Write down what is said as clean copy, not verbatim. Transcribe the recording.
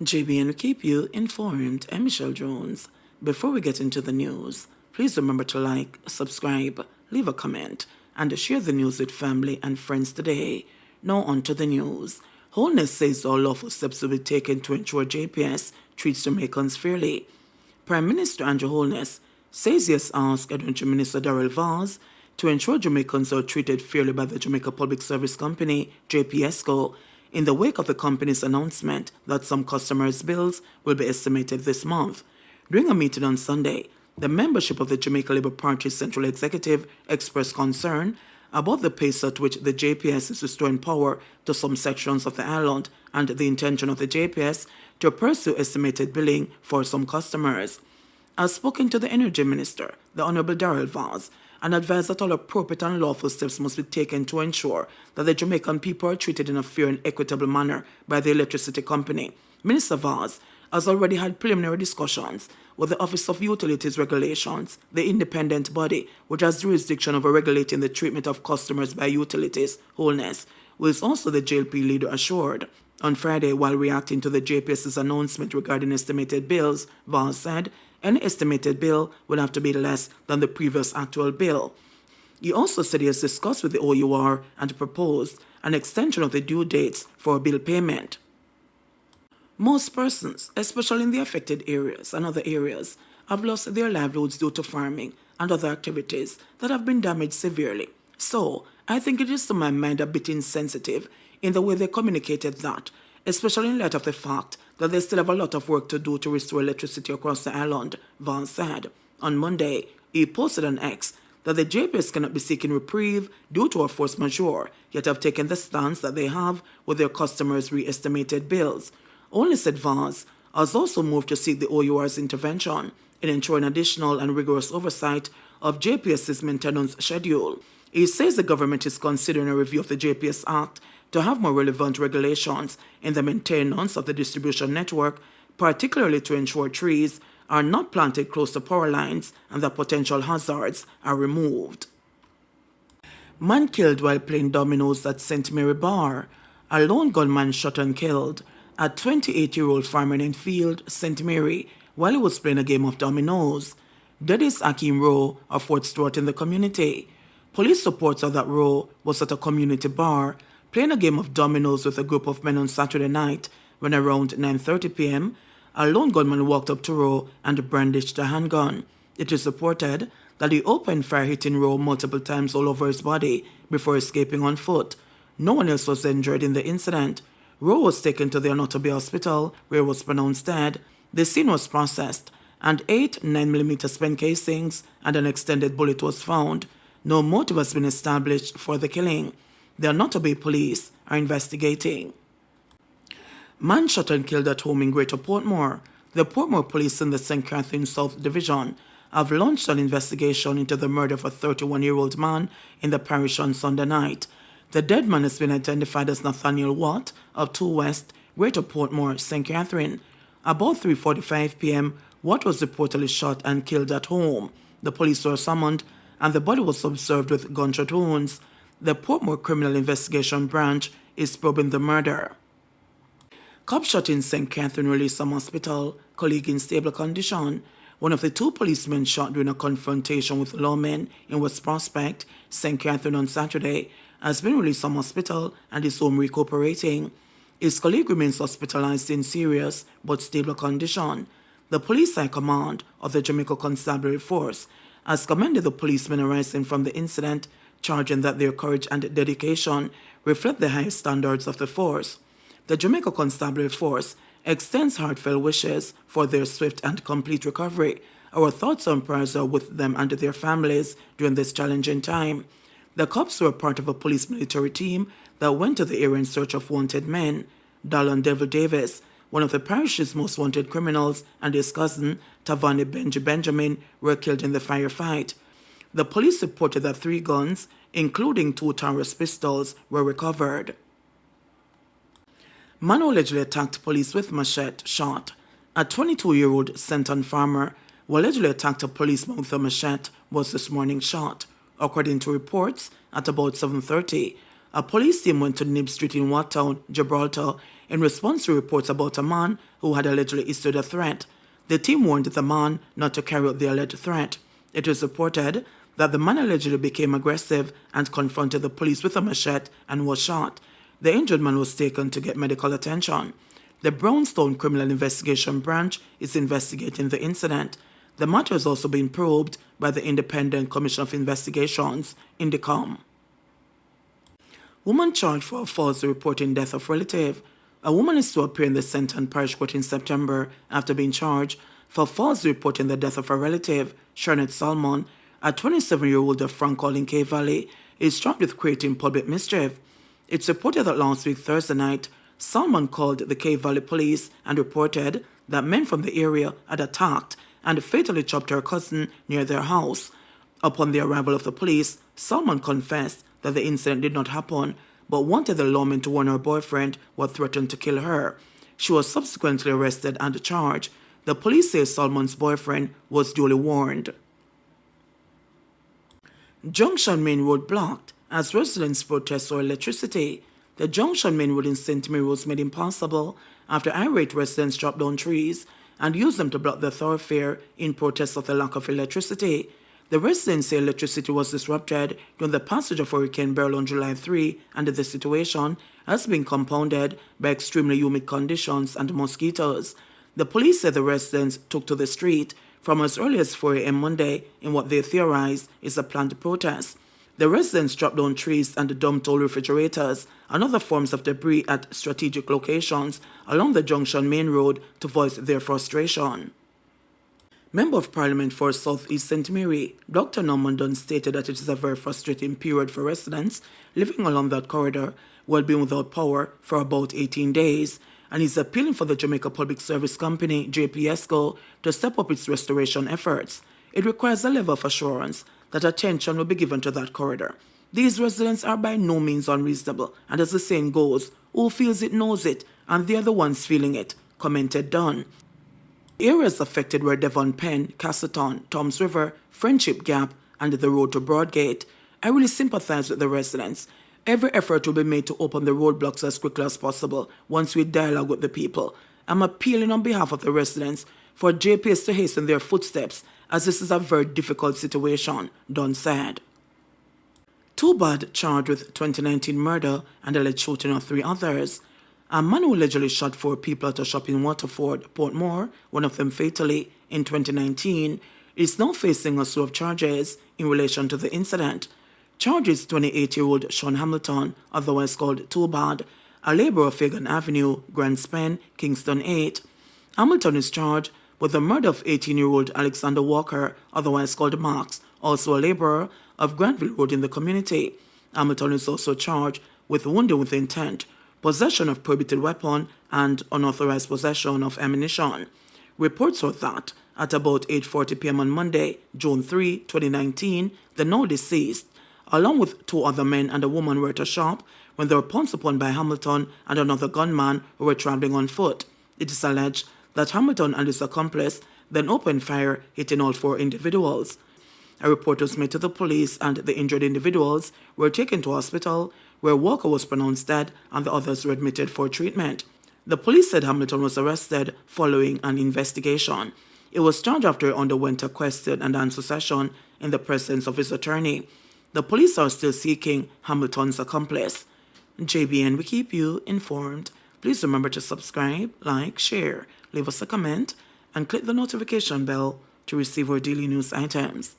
JBNN will keep you informed. I'm Michelle Jones. Before we get into the news, please remember to like, subscribe, leave a comment, and share the news with family and friends today. Now on to the news. Holness says all lawful steps will be taken to ensure JPS treats Jamaicans fairly. Prime Minister Andrew Holness says he has asked Adventure Minister Darrell Vaz to ensure Jamaicans are treated fairly by the Jamaica Public Service Company, JPSCO, in the wake of the company's announcement that some customers' bills will be estimated this month. During a meeting on Sunday, the membership of the Jamaica Labour Party's Central Executive expressed concern about the pace at which the JPS is restoring power to some sections of the island and the intention of the JPS to pursue estimated billing for some customers. As spoken to the Energy Minister, the Honourable Darrell Vaz, and advised that all appropriate and lawful steps must be taken to ensure that the Jamaican people are treated in a fair and equitable manner by the electricity company. Minister Vaz has already had preliminary discussions with the Office of Utilities Regulations, the independent body which has jurisdiction over regulating the treatment of customers by utilities, Holness, who is also the JLP leader, assured. On Friday, while reacting to the JPS's announcement regarding estimated bills, Vaz said any estimated bill will have to be less than the previous actual bill. He also said he has discussed with the OUR and proposed an extension of the due dates for bill payment. Most persons, especially in the affected areas and other areas, have lost their livelihoods due to farming and other activities that have been damaged severely. So, I think it is to my mind a bit insensitive in the way they communicated that, especially in light of the fact that they still have a lot of work to do to restore electricity across the island, Vaz said. On Monday, he posted on X that the JPS cannot be seeking reprieve due to a force majeure, yet have taken the stance that they have with their customers' re-estimated bills. Only said Vaz has also moved to seek the OUR's intervention in ensuring additional and rigorous oversight of JPS's maintenance schedule. He says the government is considering a review of the JPS Act to have more relevant regulations in the maintenance of the distribution network, particularly to ensure trees are not planted close to power lines and that potential hazards are removed. Man killed while playing dominoes at St. Mary Bar. A lone gunman shot and killed a 28-year-old farmer in Field, St. Mary, while he was playing a game of dominoes. Dead is Akeem Rowe of Fort Stewart in the community. Police reports that Rowe was at a community bar playing a game of dominoes with a group of men on Saturday night when around 9:30 p.m., a lone gunman walked up to Rowe and brandished a handgun. It is reported that he opened fire, hitting Rowe multiple times all over his body before escaping on foot. No one else was injured in the incident. Rowe was taken to the Anotobe Hospital, where he was pronounced dead. The scene was processed, and 8 9mm spent casings and an extended bullet was found. No motive has been established for the killing. The Anotobe police are investigating. Man shot and killed at home in Greater Portmore. The Portmore police in the St. Catherine South Division have launched an investigation into the murder of a 31-year-old man in the parish on Sunday night. The dead man has been identified as Nathaniel Watt of 2 West, Greater Portmore, St. Catherine. About 3:45 p.m., Watt was reportedly shot and killed at home. The police were summoned and the body was observed with gunshot wounds. The Portmore Criminal Investigation Branch is probing the murder. Cop shot in St. Catherine Releasam Hospital, colleague in stable condition. One of the 2 policemen shot during a confrontation with lawmen in West Prospect, St. Catherine on Saturday, has been released from hospital and is home recuperating. His colleague remains hospitalized in serious but stable condition. The Police High Command of the Jamaica Constabulary Force has commended the policemen arising from the incident, charging that their courage and dedication reflect the highest standards of the force. The Jamaica Constabulary Force extends heartfelt wishes for their swift and complete recovery. Our thoughts and prayers are with them and their families during this challenging time. The cops were part of a police military team that went to the area in search of wanted men. Dallon Devil Davis, one of the parish's most wanted criminals, and his cousin, Tavani Benjamin, were killed in the firefight. The police reported that 3 guns, including 2 Taurus pistols, were recovered. Man allegedly attacked police with machete shot. A 22-year-old Senton farmer who allegedly attacked a policeman with a machete was this morning shot. According to reports, at about 7:30, a police team went to Nib Street in Wattown, Gibraltar, in response to reports about a man who had allegedly issued a threat. The team warned the man not to carry out the alleged threat. It was reported that the man allegedly became aggressive and confronted the police with a machete and was shot. The injured man was taken to get medical attention. The Brownstone Criminal Investigation Branch is investigating the incident. The matter is also being probed by the Independent Commission of Investigations, INDECOM. Woman charged for falsely reporting death of relative. A woman is to appear in the Senton Parish Court in September after being charged for falsely reporting the death of her relative, Sharnette Salmon. A 27-year-old of Frank Calling K Valley is charged with creating public mischief. It's reported that last week, Thursday night, Salmon called the K Valley police and reported that men from the area had attacked and fatally chopped her cousin near their house. Upon the arrival of the police, Salmon confessed that the incident did not happen, but wanted the lawman to warn her boyfriend who had threatened to kill her. She was subsequently arrested and charged. The police say Salmon's boyfriend was duly warned. Junction Main Road blocked as residents protest for electricity. The Junction Main Road in St. Mary was made impossible after irate residents chopped down trees and used them to block the thoroughfare in protest of the lack of electricity. The residents say electricity was disrupted during the passage of Hurricane Beryl on July 3, and the situation has been compounded by extremely humid conditions and mosquitoes. The police said the residents took to the street from as early as 4 a.m. Monday in what they theorize is a planned protest. The residents chopped down trees and dumped old refrigerators and other forms of debris at strategic locations along the Junction Main Road to voice their frustration. Member of Parliament for South East St. Mary, Dr. Norman Dunn, stated that it is a very frustrating period for residents living along that corridor who have been without power for about 18 days, and is appealing for the Jamaica Public Service Company, JPSCO, to step up its restoration efforts. It requires a level of assurance that attention will be given to that corridor. These residents are by no means unreasonable, and as the saying goes, who feels it knows it, and they are the ones feeling it, commented Dunn. Areas affected were Devon Pen, Castleton, Toms River, Friendship Gap, and the road to Broadgate. I really sympathize with the residents. Every effort will be made to open the roadblocks as quickly as possible once we dialogue with the people. I'm appealing on behalf of the residents for JPS to hasten their footsteps, as this is a very difficult situation, Dunn said. Two bad charged with 2019 murder and alleged shooting of 3 others. A man who allegedly shot 4 people at a shop in Waterford, Portmore, one of them fatally, in 2019, is now facing a slew of charges in relation to the incident. Charges 28-year-old Sean Hamilton, otherwise called Too Bad, a laborer of Fagan Avenue, Grand Spen, Kingston 8. Hamilton is charged with the murder of 18-year-old Alexander Walker, otherwise called Max, also a laborer of Granville Road in the community. Hamilton is also charged with wounding with intent, possession of prohibited weapon, and unauthorized possession of ammunition. Reports are that at about 8:40 p.m. on Monday, June 3, 2019, the now deceased, along with 2 other men and a woman, were at a shop when they were pounced upon by Hamilton and another gunman who were traveling on foot. It is alleged that Hamilton and his accomplice then opened fire, hitting all 4 individuals. A report was made to the police, and the injured individuals were taken to hospital, where Walker was pronounced dead and the others were admitted for treatment. The police said Hamilton was arrested following an investigation. It was charged after he underwent a question and answer session in the presence of his attorney. The police are still seeking Hamilton's accomplice. JBN, we keep you informed. Please remember to subscribe, like, share, leave us a comment, and click the notification bell to receive our daily news items.